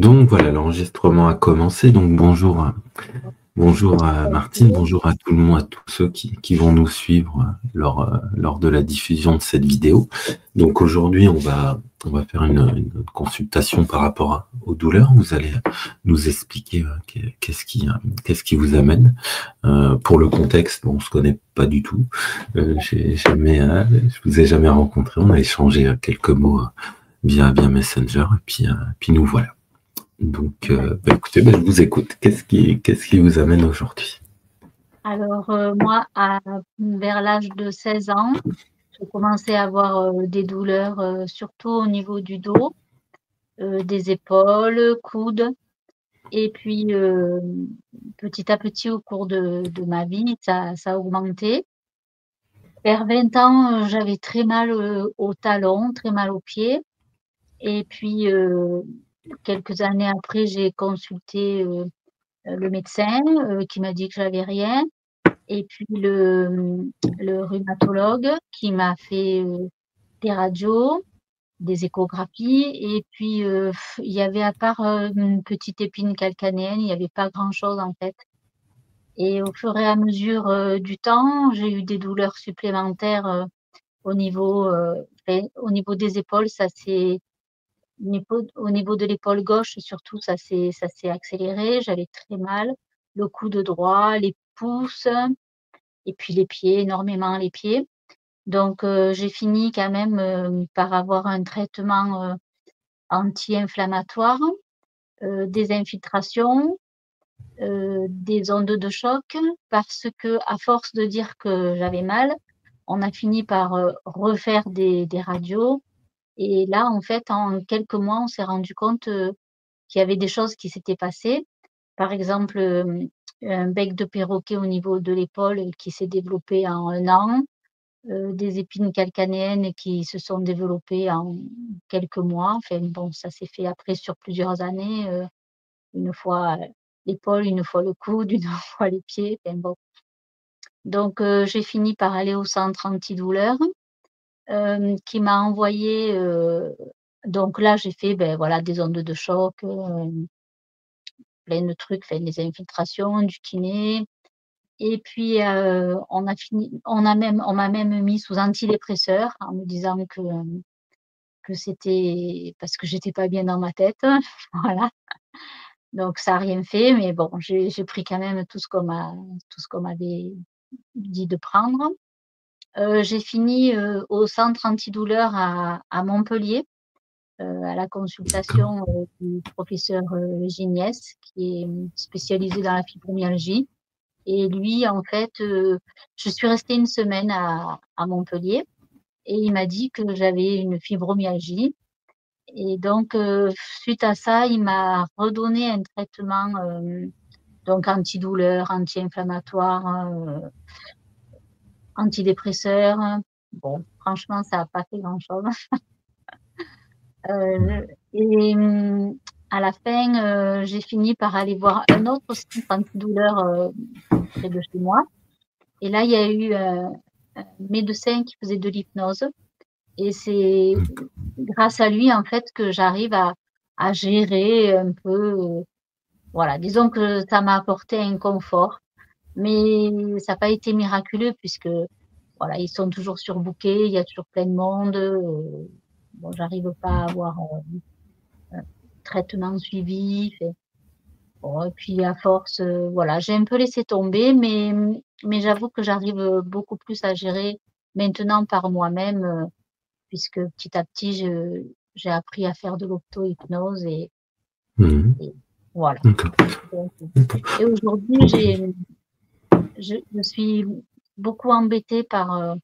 Donc voilà, l'enregistrement a commencé. Donc bonjour à Martine, bonjour à tout le monde, à tous ceux qui vont nous suivre lors de la diffusion de cette vidéo. Donc aujourd'hui, on va faire une consultation par rapport aux douleurs. Vous allez nous expliquer qu'est-ce qui vous amène. Pour le contexte, bon, on se connaît pas du tout. Je vous ai jamais rencontré. On a échangé quelques mots via Messenger puis nous voilà. Donc, écoutez, je vous écoute. Qu'est-ce qui vous amène aujourd'hui? Alors, moi, vers l'âge de 16 ans, j'ai commencé à avoir des douleurs, surtout au niveau du dos, des épaules, coudes. Et puis, petit à petit, au cours de ma vie, ça a augmenté. Vers 20 ans, j'avais très mal aux talons, très mal aux pieds. Et puis, quelques années après, j'ai consulté le médecin qui m'a dit que j'avais rien. Et puis le rhumatologue qui m'a fait des radios, des échographies. Et puis, il y avait à part une petite épine calcanéenne, il n'y avait pas grand-chose en fait. Et au fur et à mesure du temps, j'ai eu des douleurs supplémentaires au niveau des épaules. Au niveau de l'épaule gauche, surtout, ça s'est accéléré. J'avais très mal. Le coude droit, les pouces. Et puis les pieds, énormément les pieds. Donc, j'ai fini quand même par avoir un traitement anti-inflammatoire, des infiltrations, des ondes de choc, parce que à force de dire que j'avais mal, on a fini par refaire des radios. Et là, en fait, en quelques mois, on s'est rendu compte qu'il y avait des choses qui s'étaient passées. Par exemple, un bec de perroquet au niveau de l'épaule qui s'est développé en 1 an. Des épines calcanéennes qui se sont développées en quelques mois. Enfin bon, ça s'est fait après sur plusieurs années, une fois l'épaule, une fois le coude, une fois les pieds, enfin bon. Donc j'ai fini par aller au centre antidouleur, qui m'a envoyé, donc là j'ai fait, voilà, des ondes de choc, plein de trucs, enfin des infiltrations, du kiné. Et puis, on m'a même mis sous antidépresseur en me disant que c'était parce que j'étais pas bien dans ma tête, voilà. Donc ça a rien fait, mais bon, j'ai pris quand même tout ce qu'on m'avait dit de prendre. J'ai fini, au centre antidouleur à Montpellier, à la D'accord. consultation, du professeur, Giniès, qui est, spécialisé dans la fibromyalgie. Et lui, en fait, je suis restée 1 semaine à Montpellier et il m'a dit que j'avais une fibromyalgie. Et donc, suite à ça, il m'a redonné un traitement, donc antidouleur, anti-inflammatoire, antidépresseur. Bon, franchement, ça a pas fait grand-chose. Et à la fin, j'ai fini par aller voir un autre centre antidouleur, près de chez moi. Et là, il y a eu un médecin qui faisait de l'hypnose. Et c'est grâce à lui, en fait, que j'arrive à gérer un peu, voilà. Disons que ça m'a apporté un confort, mais ça n'a pas été miraculeux puisque, voilà, ils sont toujours surbookés, il y a toujours plein de monde, bon, j'arrive pas à avoir un traitement suivi, enfin, bon, et puis à force, voilà, j'ai un peu laissé tomber, mais j'avoue que j'arrive, beaucoup plus à gérer maintenant par moi-même, puisque petit à petit, j'ai appris à faire de l'auto-hypnose Mhm. et voilà. D'accord. Donc, D'accord. et aujourd'hui, Ok. je suis beaucoup embêtée par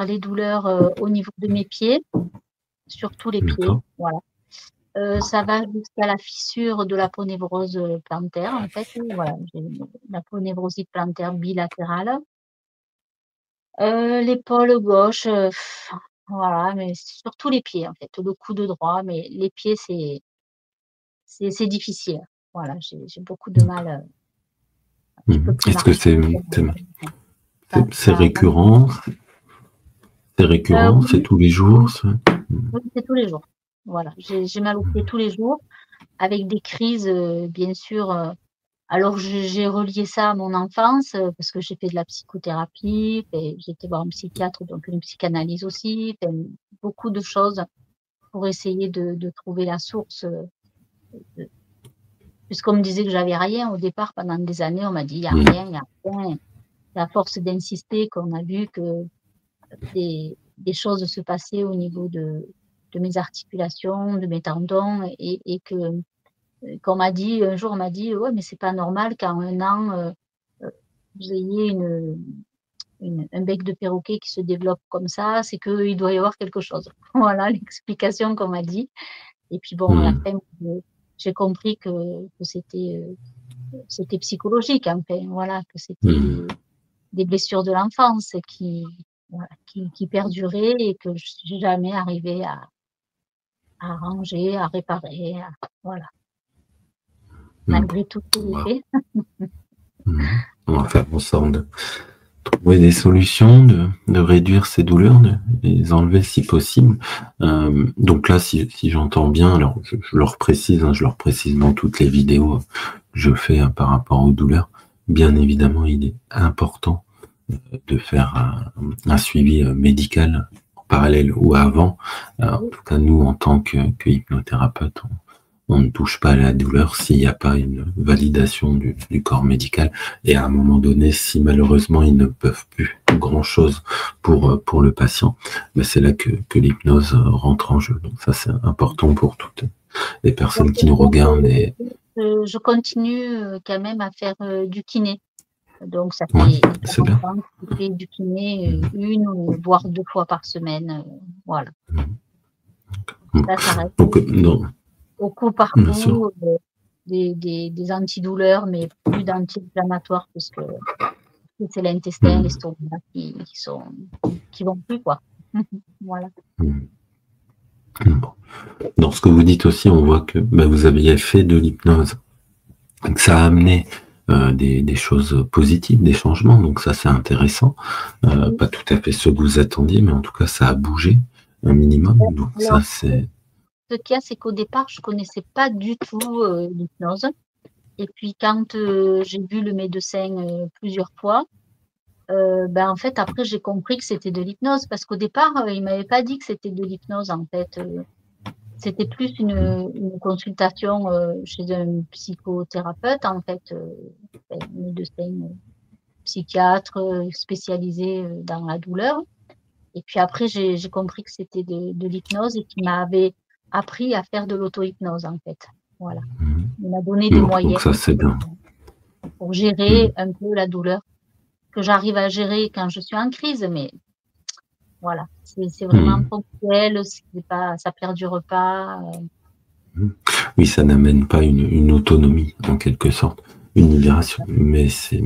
les douleurs au niveau de mes pieds, surtout les pieds. D'accord. Voilà. Ça va jusqu'à la fissure de l'aponévrose plantaire, en fait. Voilà, j'ai l'aponévrosite plantaire bilatérale. L'épaule gauche, voilà, mais surtout les pieds, en fait. Le coude droit, mais les pieds, c'est difficile. Voilà, j'ai beaucoup de mal, je peux Mhm. plus Est-ce que marcher. c'est Ça récurrent? C'est récurrent? C'est Oui, tous les jours? oui, c'est tous les jours. Voilà, j'ai mal aux pieds tous les jours. avec des crises, bien sûr. Alors j'ai relié ça à mon enfance, parce que j'ai fait de la psychothérapie, et j'ai été voir un psychiatre, donc une psychanalyse aussi, enfin, beaucoup de choses pour essayer de trouver la source, de puisqu'on me disait que j'avais rien au départ pendant des années, on m'a dit: «Il y a rien, il y a rien». C'est à force d'insister qu'on a vu que des choses se passaient au niveau de mes articulations, de mes tendons et que, qu'on m'a dit un jour, on m'a dit: «Ouais, mais c'est pas normal qu'en un an, vous ayez un bec de perroquet qui se développe comme ça, c'est qu'il doit y avoir quelque chose». Voilà l'explication qu'on m'a dit et puis bon, à la fin, j'ai compris que c'était psychologique, enfin, voilà, que c'était des blessures de l'enfance qui, voilà, qui perduraient et que je suis jamais arrivée à ranger, à réparer, voilà, malgré tout ce que j'ai fait. On va faire en sorte de trouver des solutions, de réduire ces douleurs, de les enlever si possible. Donc là, si j'entends bien, alors je leur précise, je leur précise dans toutes les vidéos que je fais par rapport aux douleurs, bien évidemment, il est important de faire un suivi médical en parallèle ou avant. En tout cas, nous, en tant que hypnothérapeute, on ne touche pas à la douleur s'il n'y a pas une validation du corps médical. Et à un moment donné, si malheureusement ils ne peuvent plus grand-chose pour le patient, ben c'est là que l'hypnose rentre en jeu. Donc ça, c'est important pour toutes les personnes qui nous regardent. Et Je continue quand même à faire du kiné. Donc ça ouais, fait c'est 40 bien. ans que je fais du kiné, 1 ou voire 2 fois par semaine, voilà. Ça reste Donc, non, au coup par bien sûr. coup, des antidouleurs, mais plus d'anti-inflammatoires puisque c'est l'intestin, l'estomac qui vont plus, quoi. Voilà. Dans ce que vous dites aussi, on voit que ben, vous aviez fait de l'hypnose. Donc, ça a amené des choses positives, des changements, donc ça c'est intéressant. Pas tout à fait ce que vous attendiez, mais en tout cas ça a bougé un minimum, donc ça Alors, c'est... ce qu'il y a, c'est qu'au départ, je connaissais pas du tout, l'hypnose et puis quand, j'ai vu le médecin, plusieurs fois, ben, en fait, après j'ai compris que c'était de l'hypnose parce qu'au départ, il m'avait pas dit que c'était de l'hypnose, en fait, c'était plus une consultation, chez un psychothérapeute, en fait, un médecin, psychiatre, spécialisé, dans la douleur et puis après j'ai compris que c'était de l'hypnose et qu'il m'avait appris à faire de l'auto-hypnose, en fait. Voilà. Il m'a donné des Bon, donc moyens ça c'est bien. pour gérer un peu la douleur que j'arrive à gérer quand je suis en crise, mais voilà, c'est vraiment ponctuel, c'est pas ça perdure pas, Oui, ça n'amène pas une autonomie en quelque sorte, une libération, mais c'est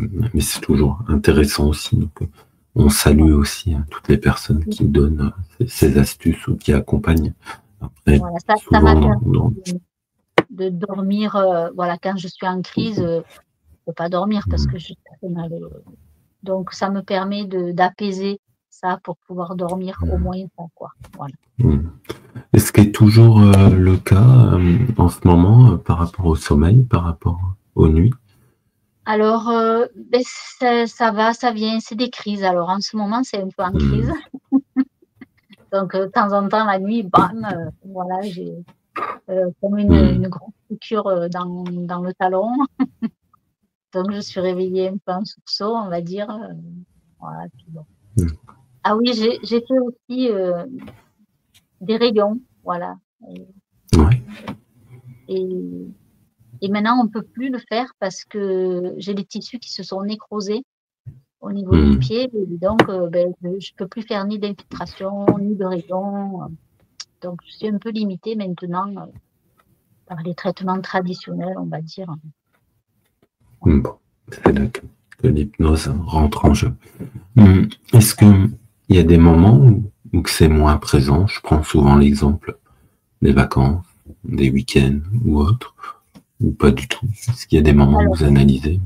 toujours intéressant aussi. Donc, on salue aussi toutes les personnes qui donnent ces astuces ou qui accompagnent. Après, voilà, ça souvent m'a permis dans... de dormir, voilà, quand je suis en crise, je peux pas dormir parce que j'ai très mal, donc ça me permet d'apaiser ça pour pouvoir dormir au moins ça, quoi. Voilà. Et ce qui est toujours le cas en ce moment par rapport au sommeil, par rapport aux nuits. Alors, beh, ça va, ça vient, c'est des crises. Alors en ce moment, c'est un peu en crise. Donc, de temps en temps, la nuit, bam, voilà, j'ai, comme une grosse piqûre, dans le talon. Donc je suis réveillée un peu en sursaut, on va dire, voilà, puis bon. Ah oui, j'ai fait aussi, des rayons, voilà, Ouais. et et maintenant on peut plus le faire parce que j'ai les tissus qui se sont nécrosés au niveau du pied et donc beh, je peux plus faire ni d'infiltration, ni de rayons, donc je suis un peu limitée maintenant, par les traitements traditionnels, on va dire. Bon, c'est là que l'hypnose rentre en jeu. Est-ce qu'il y a des moments où que c'est moins présent? Je prends souvent l'exemple des vacances, des week-ends ou autres, ou pas du tout. Est-ce qu'il y a des moments où Alors vous analysez?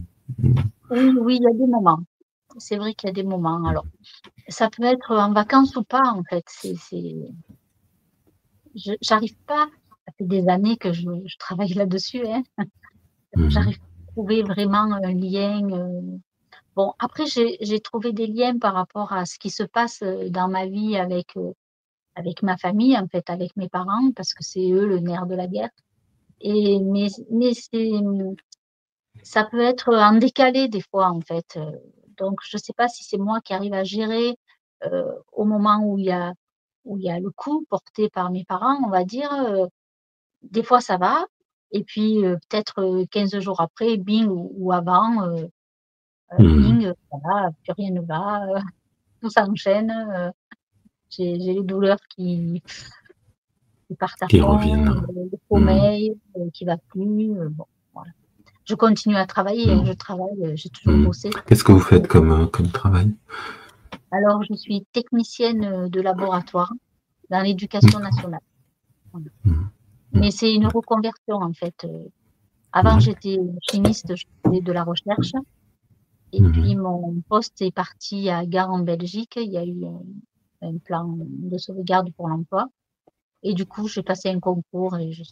oui, oui, il y a des moments. C'est vrai qu'il y a des moments. Alors, ça peut être en vacances ou pas, en fait. Je j'arrive pas. fait des années que je travaille là-dessus, hein. J'arrive pas à trouver vraiment un lien, bon après j'ai trouvé des liens par rapport à ce qui se passe, dans ma vie avec ma famille, en fait, avec mes parents, parce que c'est eux le nerf de la guerre et mais c'est, ça peut être en décalé des fois, en fait, donc je sais pas si c'est moi qui arrive à gérer, au moment où il y a le coup porté par mes parents, on va dire, des fois ça va et puis, peut-être, 15 jours après, bing ou avant, bing, voilà, plus rien ne va, tout s'enchaîne, j'ai les douleurs qui partent à Qui fond, reviennent. le sommeil, qui va plus, bon, voilà. Je continue à travailler, hein, je travaille, j'ai toujours bossé. Qu'est-ce que vous faites comme travail? Alors je suis technicienne, de laboratoire dans l'éducation nationale. Voilà. Mais c'est une reconversion en fait, avant j'étais chimiste, je faisais de la recherche et puis mon poste est parti à Gand en Belgique. Il y a eu un plan de sauvegarde pour l'emploi et du coup j'ai passé un concours et je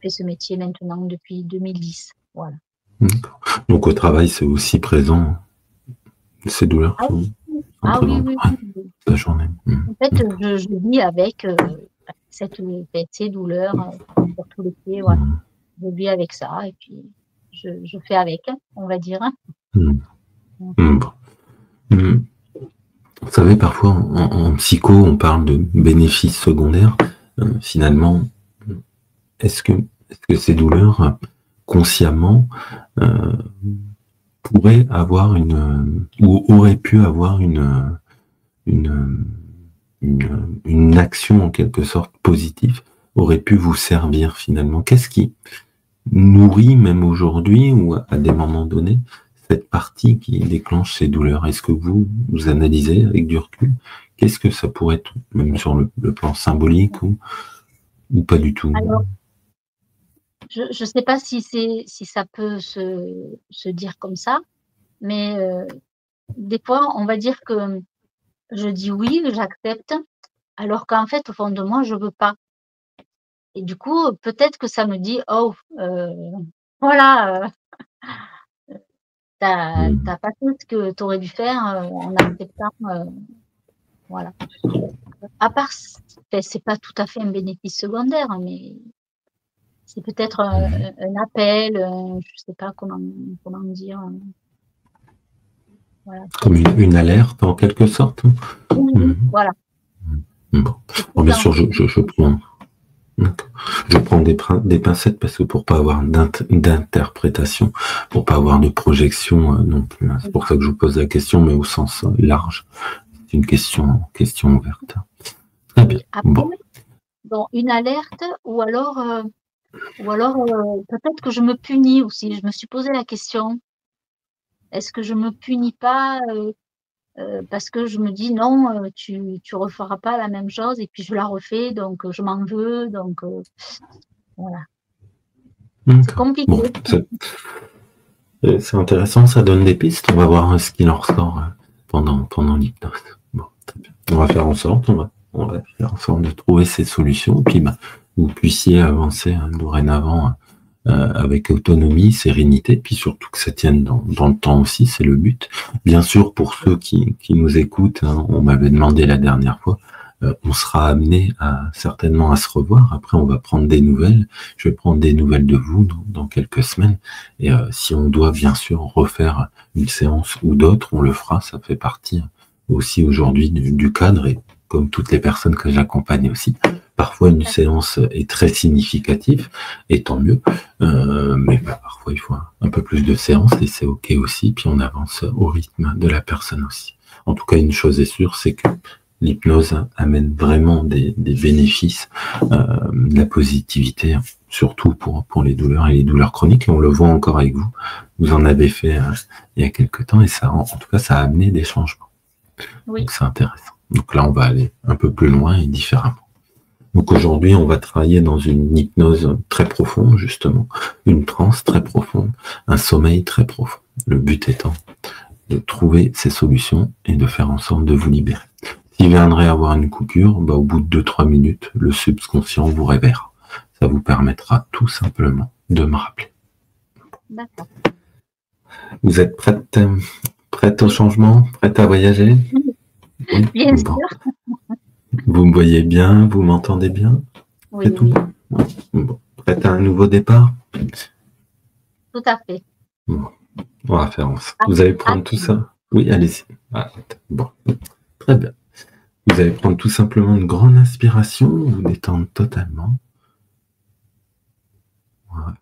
fais ce métier maintenant depuis 2010. Voilà. D'accord. Donc au travail, c'est aussi présent, ces douleurs Ah oui, ah entre oui, oui, oui. la journée. En fait, je vis avec, ces douleurs, sur tous les pieds, voilà. Je vis avec ça et puis je fais avec, on va dire. Vous savez, parfois en psycho, on parle de bénéfices secondaires. Finalement, est-ce que ces douleurs, consciemment, pourraient avoir ou auraient pu avoir une action en quelque sorte positive, aurait pu vous servir finalement? Qu'est-ce qui nourrit même aujourd'hui ou à des moments donnés cette partie qui déclenche ces douleurs? Est-ce que vous analysez avec du recul? Qu'est-ce que ça pourrait être, même sur le plan symbolique ou pas du tout? Alors, je sais pas si ça peut se dire comme ça, mais des fois, on va dire que je dis oui, que j'accepte, alors qu'en fait, au fond de moi, je veux pas. Et du coup, peut-être que ça me dit: «Oh, voilà, tu as pas fait ce que tu aurais dû faire, en acceptant», voilà. À part c'est pas tout à fait un bénéfice secondaire, mais c'est peut-être, un appel, je sais pas comment dire, voilà. Comme une alerte en quelque sorte? Oui, voilà. Bon. Bon, bien sûr, je prends des pincettes parce que pour pas avoir d'interprétation, pour pas avoir de projection non plus. C'est pour ça que je vous pose la question, mais au sens large. C'est une question ouverte. Très bien. Après, bon, une alerte ou alors peut-être que je me punis aussi. Je me suis posé la question: «Est-ce que je me punis pas, parce que je me dis: "Non, tu referas pas la même chose" et puis je la refais donc je m'en veux donc voilà». C'est compliqué. Bon, c'est intéressant, ça donne des pistes. On va voir ce qu'il en ressort pendant l'hypnose. Bon, très bien. On va faire en sorte, de trouver ces solutions, puis vous puissiez avancer dorénavant avec autonomie, sérénité, puis surtout que ça tienne dans le temps aussi, c'est le but. Bien sûr, pour ceux qui nous écoutent, on m'avait demandé la dernière fois, on sera amené certainement à se revoir. Après, on va prendre des nouvelles. Je vais prendre des nouvelles de vous dans quelques semaines. Et si on doit bien sûr refaire une séance ou d'autres, on le fera. Ça fait partie aussi aujourd'hui du cadre. Et comme toutes les personnes que j'accompagne aussi, parfois une séance est très significative, et tant mieux. Mais parfois il faut un peu plus de séances et c'est ok aussi. Puis on avance au rythme de la personne aussi. En tout cas, une chose est sûre, c'est que l'hypnose amène vraiment des bénéfices, de la positivité, surtout pour les douleurs et les douleurs chroniques. Et on le voit encore avec vous. Vous en avez fait il y a quelque temps et ça, en tout cas, ça a amené des changements. Oui. Donc c'est intéressant. Donc là, on va aller un peu plus loin et différemment. Donc aujourd'hui, on va travailler dans une hypnose très profonde, justement, une transe très profonde, un sommeil très profond. Le but étant de trouver ces solutions et de faire en sorte de vous libérer. S'il viendrait avoir une coupure, au bout de 2-3 minutes, le subconscient vous réveillera. vous permettra tout simplement de me rappeler. D'accord. Vous êtes prête au changement? Prête à voyager? Oui. Bien Bon. sûr. Vous me voyez bien? Vous m'entendez bien? Oui, C'est tout? oui. Bon. Prête à un nouveau départ? Tout à fait. Bon. On va faire ensemble. Vous allez prendre tout ça? Oui, allez-y. Bon. Très bien. Vous allez prendre tout simplement une grande inspiration, vous détendre totalement. Voilà.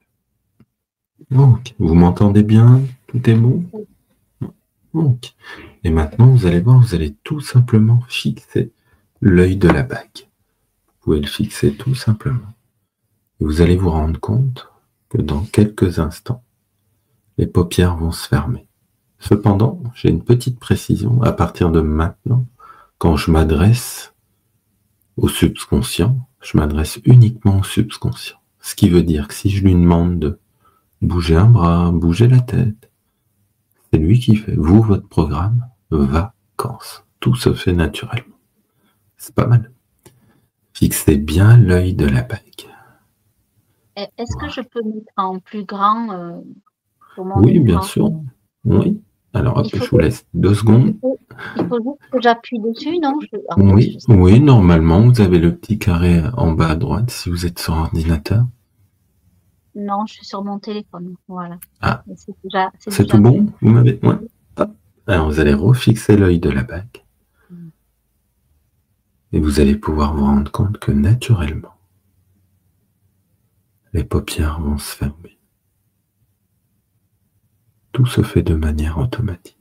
Ok. Vous m'entendez bien? Tout est bon? Ok. Et maintenant, vous allez voir, vous allez tout simplement fixer l'œil de la bague. Vous pouvez le fixer tout simplement. Et vous allez vous rendre compte que dans quelques instants, les paupières vont se fermer. Cependant, j'ai une petite précision. À partir de maintenant, quand je m'adresse au subconscient, je m'adresse uniquement au subconscient. Ce qui veut dire que si je lui demande de bouger un bras, bouger la tête, c'est lui qui fait. Vous, votre programme, vacances. Tout se fait naturellement. C'est pas mal. Fixez bien l'œil de la bague. Est-ce que je peux mettre en plus grand sur mon Oui, bien écran? sûr. Oui. Alors, hop, Il je faut, vous laisse 2 secondes. il faut juste que j'appuie dessus, non? En fait, Oui, oui, normalement, vous avez le petit carré en bas à droite si vous êtes sur ordinateur. non, je suis sur mon téléphone. Voilà. Ah, C'est c'est déjà tout fait. bon? Vous m'avez. Ouais. Hop. Alors, vous allez refixer l'œil de la bague. Et vous allez pouvoir vous rendre compte que naturellement, les paupières vont se fermer. Tout se fait de manière automatique.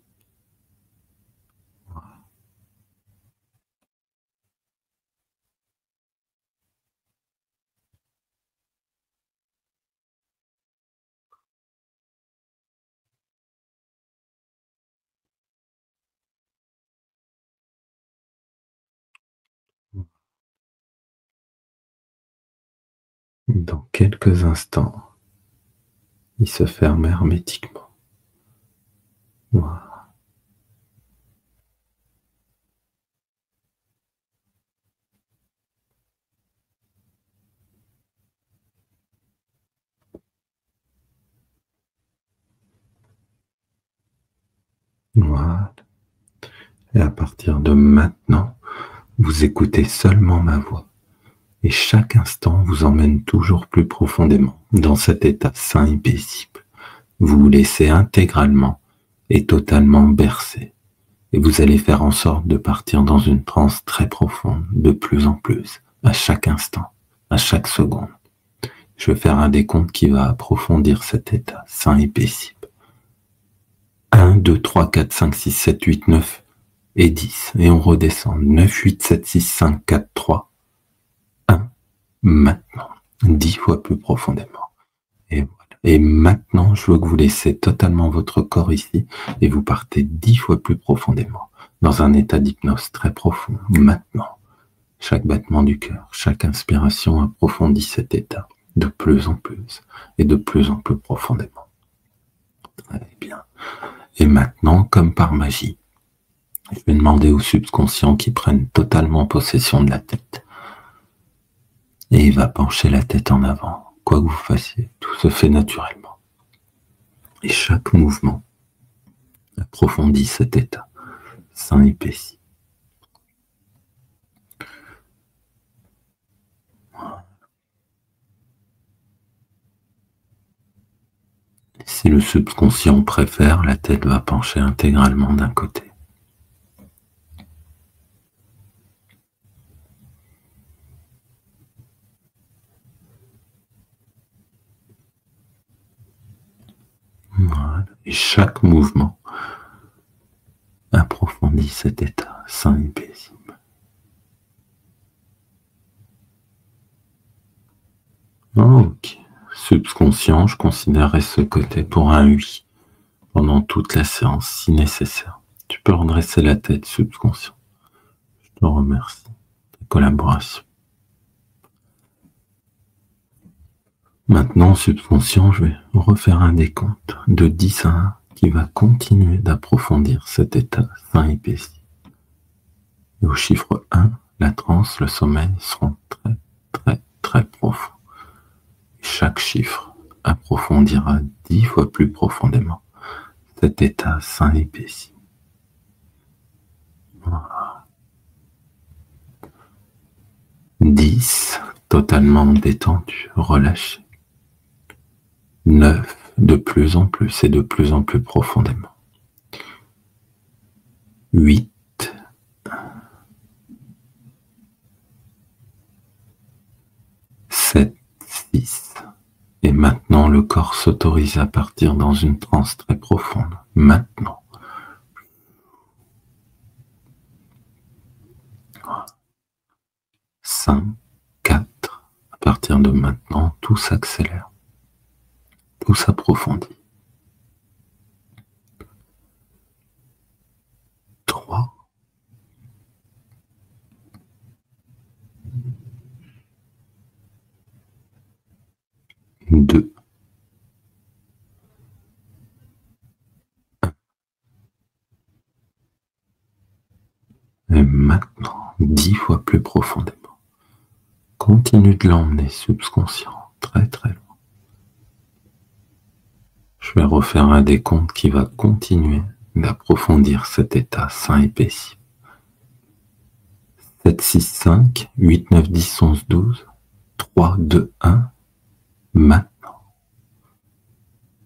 Dans quelques instants, il se ferme hermétiquement. Voilà. Voilà. Et à partir de maintenant, vous écoutez seulement ma voix. Et chaque instant vous emmène toujours plus profondément dans cet état sain et paisible. Vous vous laissez intégralement et totalement bercer. Et vous allez faire en sorte de partir dans une transe très profonde, de plus en plus, à chaque instant, à chaque seconde. Je vais faire un décompte qui va approfondir cet état sain et paisible. 1, 2, 3, 4, 5, 6, 7, 8, 9 et 10. Et on redescend. 9, 8, 7, 6, 5, 4, 3, 1. Maintenant. 10 fois plus profondément. Et voilà. Et maintenant, je veux que vous laissez totalement votre corps ici et vous partez 10 fois plus profondément dans un état d'hypnose très profond. Maintenant, chaque battement du cœur, chaque inspiration approfondit cet état de plus en plus et de plus en plus profondément. Très bien. Et maintenant, comme par magie, je vais demander au subconscient qu'il prenne totalement possession de la tête. Et il va pencher la tête en avant. Quoi que vous fassiez, tout se fait naturellement. Et chaque mouvement approfondit cet état sain et paisible. Si le subconscient préfère, la tête va pencher intégralement d'un côté. Voilà. Et chaque mouvement approfondit cet état sain et paisible. Ok. Subconscient, je considérerais ce côté pour un oui pendant toute la séance si nécessaire. Tu peux redresser la tête, subconscient. Je te remercie de ta collaboration. Maintenant, subconscient, je vais refaire un décompte de 10 à 1 qui va continuer d'approfondir cet état sain et paisible. Et au chiffre 1, la transe, le sommeil seront très, très, très profonds. chaque chiffre approfondira 10 fois plus profondément cet état sain et paisible. 10, totalement détendu, relâché. 9, de plus en plus et de plus en plus profondément. 8, 7, 6. Et maintenant, le corps s'autorise à partir dans une transe très profonde. Maintenant. 5, 4. À partir de maintenant, tout s'accélère. Tout s'approfondit. 3. 2. Et maintenant, 10 fois plus profondément. Continue de l'emmener subconscient, très très loin. Je vais refaire un décompte qui va continuer d'approfondir cet état sain et paisible. 7, 6, 5, 8, 9, 10, 11, 12, 3, 2, 1, maintenant.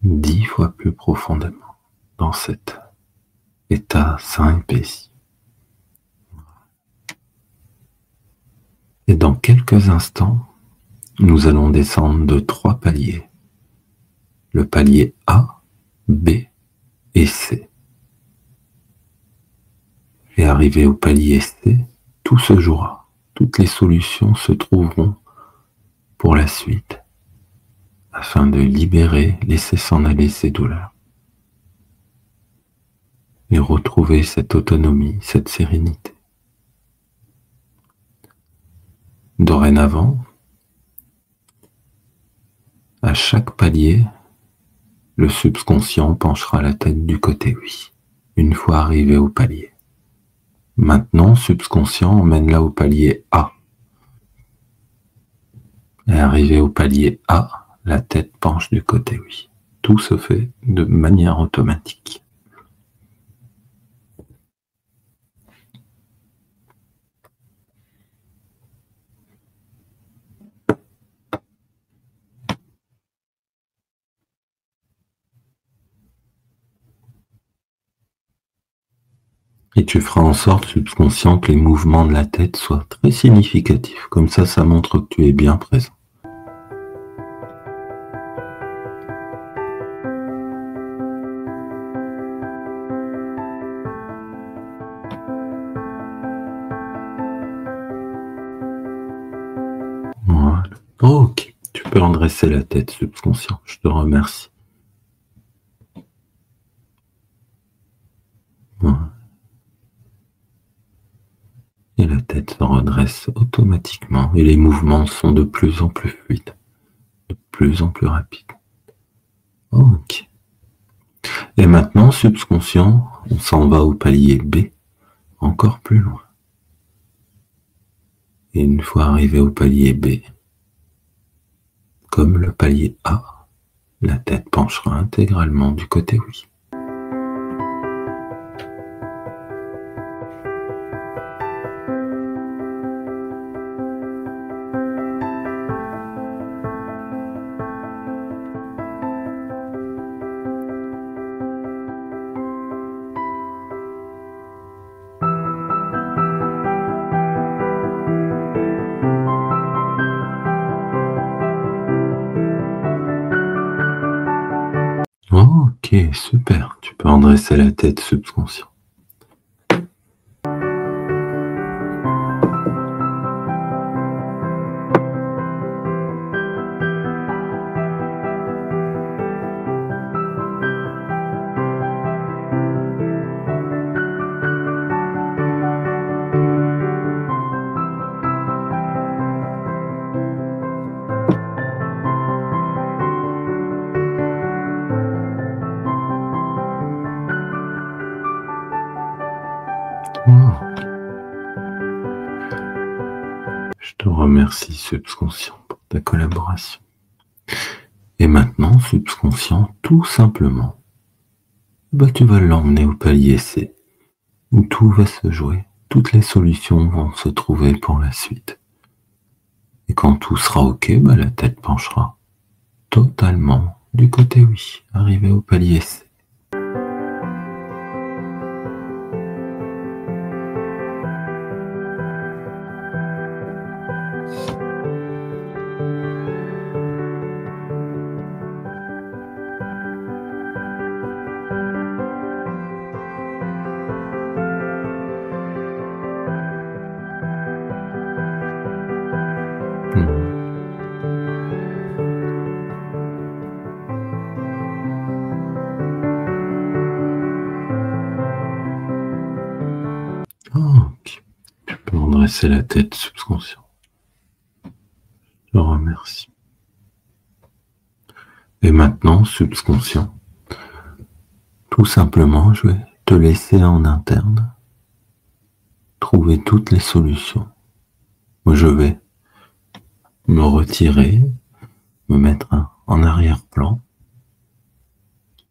10 fois plus profondément dans cet état sain et paisible. Et dans quelques instants, nous allons descendre de 3 paliers. Le palier A, B et C. Et arrivé au palier C, tout se jouera. Toutes les solutions se trouveront pour la suite, afin de libérer, laisser s'en aller ces douleurs. Et retrouver cette autonomie, cette sérénité. Dorénavant, à chaque palier, le subconscient penchera la tête du côté oui, une fois arrivé au palier. Maintenant, subconscient emmène-la au palier A. Et arrivé au palier A, la tête penche du côté oui. Tout se fait de manière automatique. Et tu feras en sorte, subconscient, que les mouvements de la tête soient très significatifs. Comme ça montre que tu es bien présent. Voilà. Ok, tu peux redresser la tête, subconscient. Je te remercie. Voilà. Et la tête se redresse automatiquement et les mouvements sont de plus en plus fluides, de plus en plus rapides. Ok. Et maintenant, subconscient, on s'en va au palier B, encore plus loin. Et une fois arrivé au palier B, comme le palier A, la tête penchera intégralement du côté oui. Ok, super. Tu peux redresser la tête, subconscient. Je te remercie, subconscient, pour ta collaboration. Et maintenant, subconscient, tout simplement, tu vas l'emmener au palier C, où tout va se jouer. Toutes les solutions vont se trouver pour la suite. Et quand tout sera OK, la tête penchera totalement du côté oui, arrivé au palier C. Ok. Tu peux redresser la tête, subconscient. Je te remercie. Et maintenant, subconscient, tout simplement, je vais te laisser en interne trouver toutes les solutions. Moi, je vais me retirer, me mettre en arrière-plan.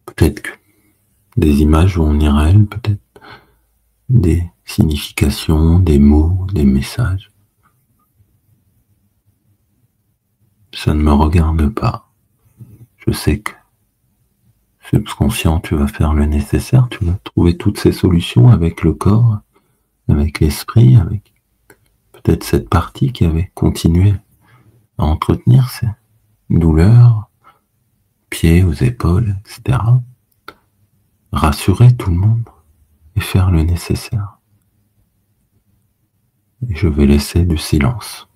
Peut-être que des images vont venir à elle, peut-être des significations, des mots, des messages. Ça ne me regarde pas. Je sais que subconscient, tu vas faire le nécessaire, tu vas trouver toutes ces solutions avec le corps, avec l'esprit, avec peut-être cette partie qui avait continué à entretenir ces douleurs, pieds aux épaules, etc. Rassurer tout le monde et faire le nécessaire. Et je vais laisser du silence.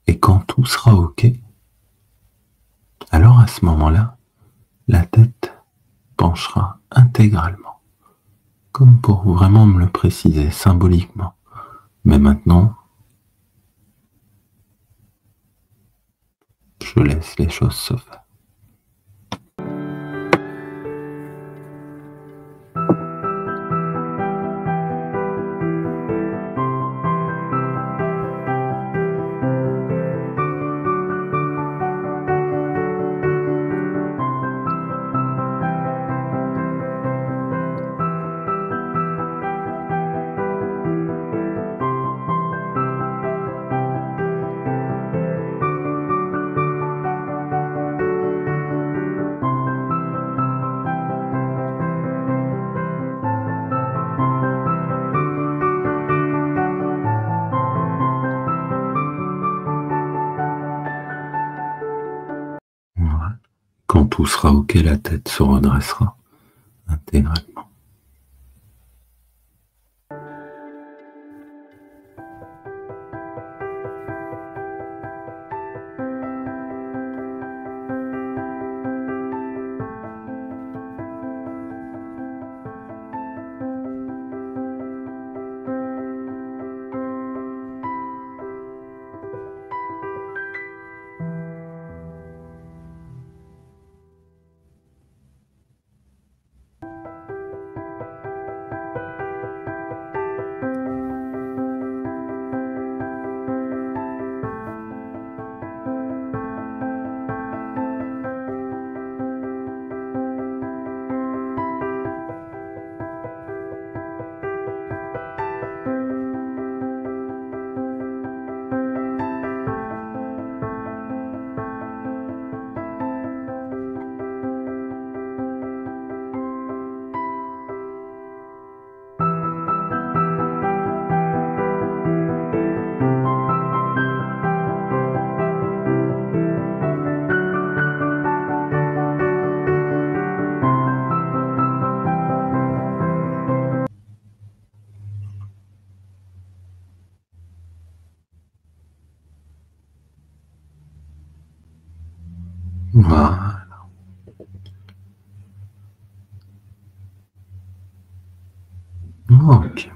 Et quand tout sera OK, alors à ce moment-là, la tête penchera intégralement, comme pour vraiment me le préciser symboliquement. Mais maintenant, je laisse les choses se faire. Voilà. Quand tout sera OK, la tête se redressera intégralement. Voilà. Ok.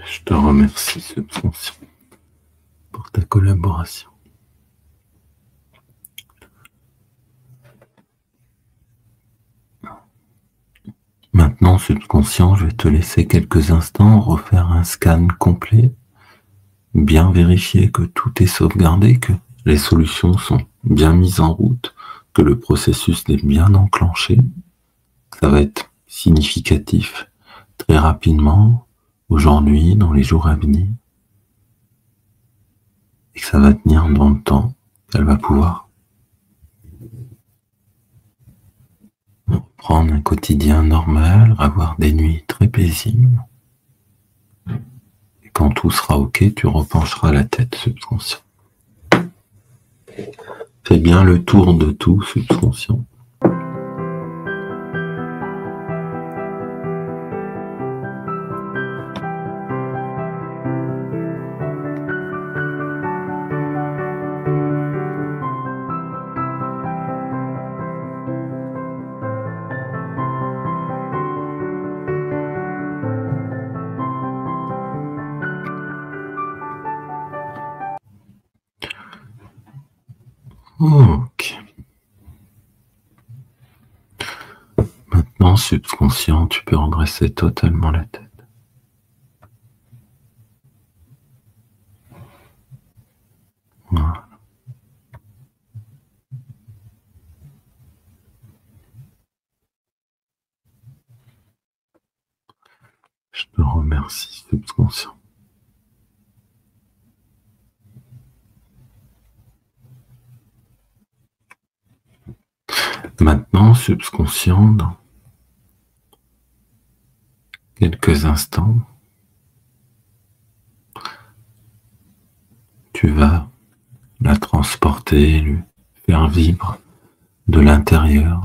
Je te remercie, subconscient, pour ta collaboration. Maintenant, subconscient, je vais te laisser quelques instants refaire un scan complet, bien vérifier que tout est sauvegardé, que les solutions sont bien mises en route, que le processus est bien enclenché. Ça va être significatif très rapidement, aujourd'hui, dans les jours à venir, et que ça va tenir dans le temps, qu'elle va pouvoir prendre un quotidien normal, avoir des nuits très paisibles. Et quand tout sera ok, tu repencheras la tête subconscient. Fais bien le tour de tout subconscient. Ok. Maintenant, subconscient, tu peux redresser totalement la tête. Voilà. Je te remercie, subconscient. Maintenant, subconscient, dans quelques instants, tu vas la transporter, lui faire vivre de l'intérieur,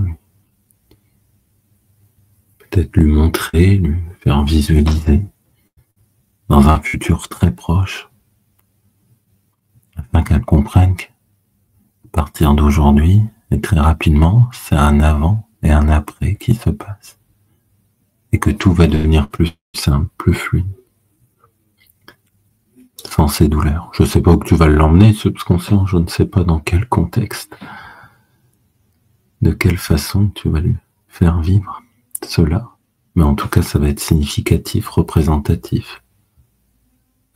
peut-être lui montrer, lui faire visualiser dans un futur très proche, afin qu'elle comprenne qu'à partir d'aujourd'hui, et très rapidement, c'est un avant et un après qui se passe, et que tout va devenir plus simple, plus fluide, sans ces douleurs. Je ne sais pas où tu vas l'emmener, subconscient, je ne sais pas dans quel contexte, de quelle façon tu vas lui faire vivre cela, mais en tout cas, ça va être significatif, représentatif,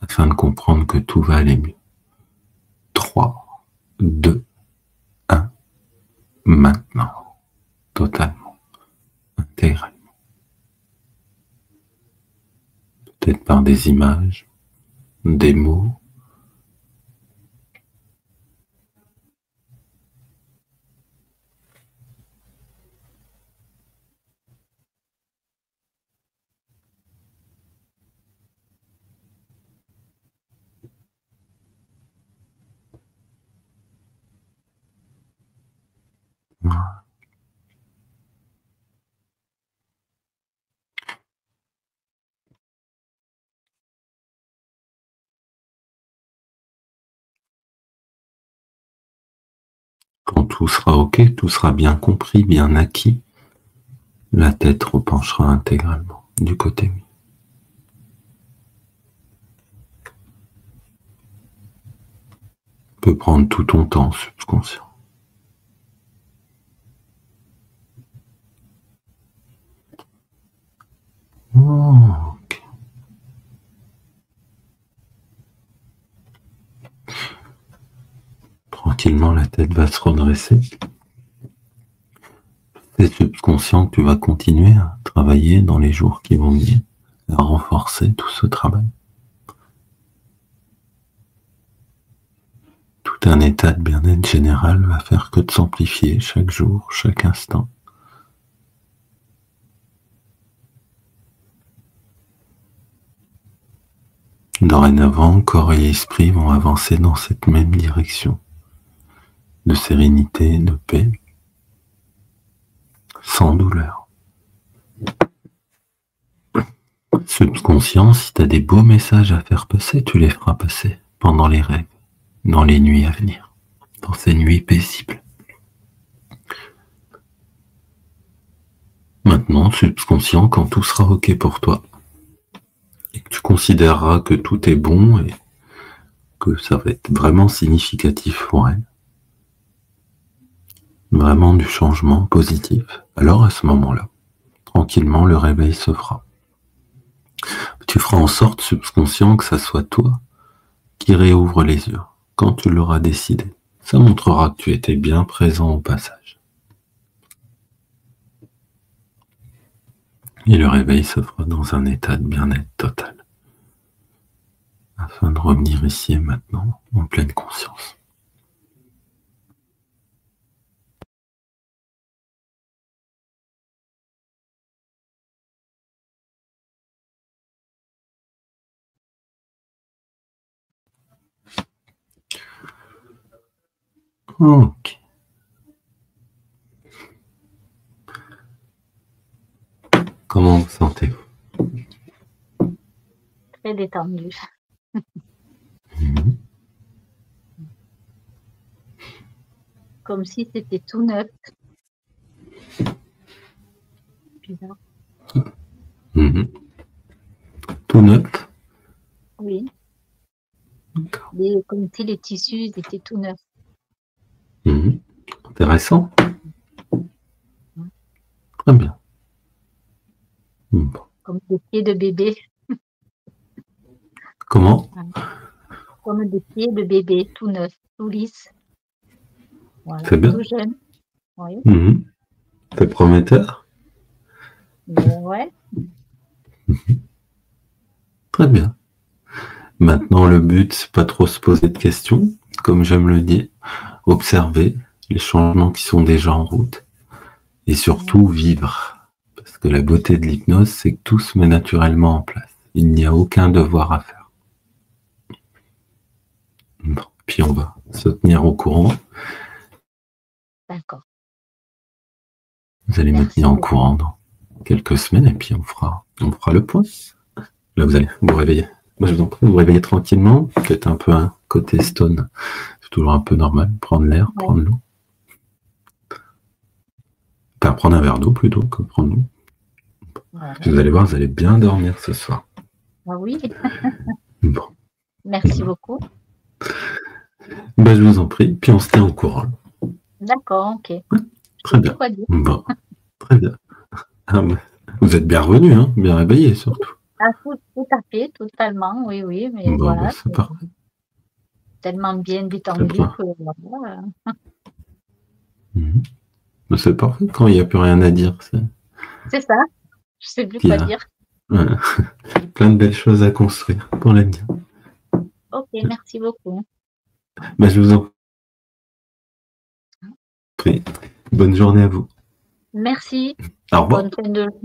afin de comprendre que tout va aller mieux. 3, 2, 1, maintenant, totalement, intégralement. Peut-être par des images, des mots, quand tout sera ok, tout sera bien compris, bien acquis, la tête repenchera intégralement du côté oui. Tu peux prendre tout ton temps subconscient. Ok. Tranquillement, la tête va se redresser. C'est subconscient que tu vas continuer à travailler dans les jours qui vont venir, à renforcer tout ce travail. Tout un état de bien-être général va faire que de s'amplifier chaque jour, chaque instant. Dorénavant, corps et esprit vont avancer dans cette même direction de sérénité, de paix, sans douleur. Subconscient, si tu as des beaux messages à faire passer, tu les feras passer pendant les rêves, dans les nuits à venir, dans ces nuits paisibles. Maintenant, subconscient, quand tout sera ok pour toi, et que tu considéreras que tout est bon et que ça va être vraiment significatif pour elle, vraiment du changement positif, alors à ce moment-là, tranquillement, le réveil se fera. Tu feras en sorte, subconscient, que ça soit toi qui réouvre les yeux quand tu l'auras décidé. Ça montrera que tu étais bien présent au passage. Et le réveil se fera dans un état de bien-être total, afin de revenir ici et maintenant en pleine conscience. Ok. Comment vous sentez-vous? Très détendu. Comme si c'était tout neuf. Bizarre. Tout neuf? Oui. D'accord. Comme si les tissus étaient tout neufs. Intéressant. Très bien. Comme des pieds de bébé. Comment? Comme des pieds de bébé, tout neufs, tout lisses. Voilà, C'est bien. tout jeune. Oui. C'est prometteur. Ouais. Très bien. Maintenant, le but, c'est pas trop se poser de questions, comme j'aime le dire, observer les changements qui sont déjà en route et surtout vivre. Parce que la beauté de l'hypnose, c'est que tout se met naturellement en place. Il n'y a aucun devoir à faire. Bon, puis on va se tenir au courant. D'accord. Vous allez me tenir au courant dans quelques semaines et puis on fera le point. Là, vous allez vous réveiller. Moi, je vous en prie, vous réveillez tranquillement. Peut-être un peu un côté stone. C'est toujours un peu normal. Prendre l'air, prendre l'eau. Enfin, prendre un verre d'eau plutôt que prendre l'eau. Vous allez voir, vous allez bien dormir ce soir. Ah oui. Bon. Merci beaucoup. Ben, je vous en prie, puis on se tient au courant. D'accord, ok. Ouais, très bien. Quoi dire. Bon, très bien. Ah, vous êtes bien revenu, hein, bien réveillé surtout. Ah, tout à fait, totalement, oui, oui, mais Bon, voilà. ben, c'est parfait. Tellement bien détendu que voilà. Ben, c'est parfait quand il n'y a plus rien à dire. C'est ça. Je sais plus quoi dire. Ouais. Plein de belles choses à construire pour l'avenir. Ok, merci beaucoup. Ben, je vous en prie. Bonne journée à vous. Merci. Au revoir. Bonne fin de journée.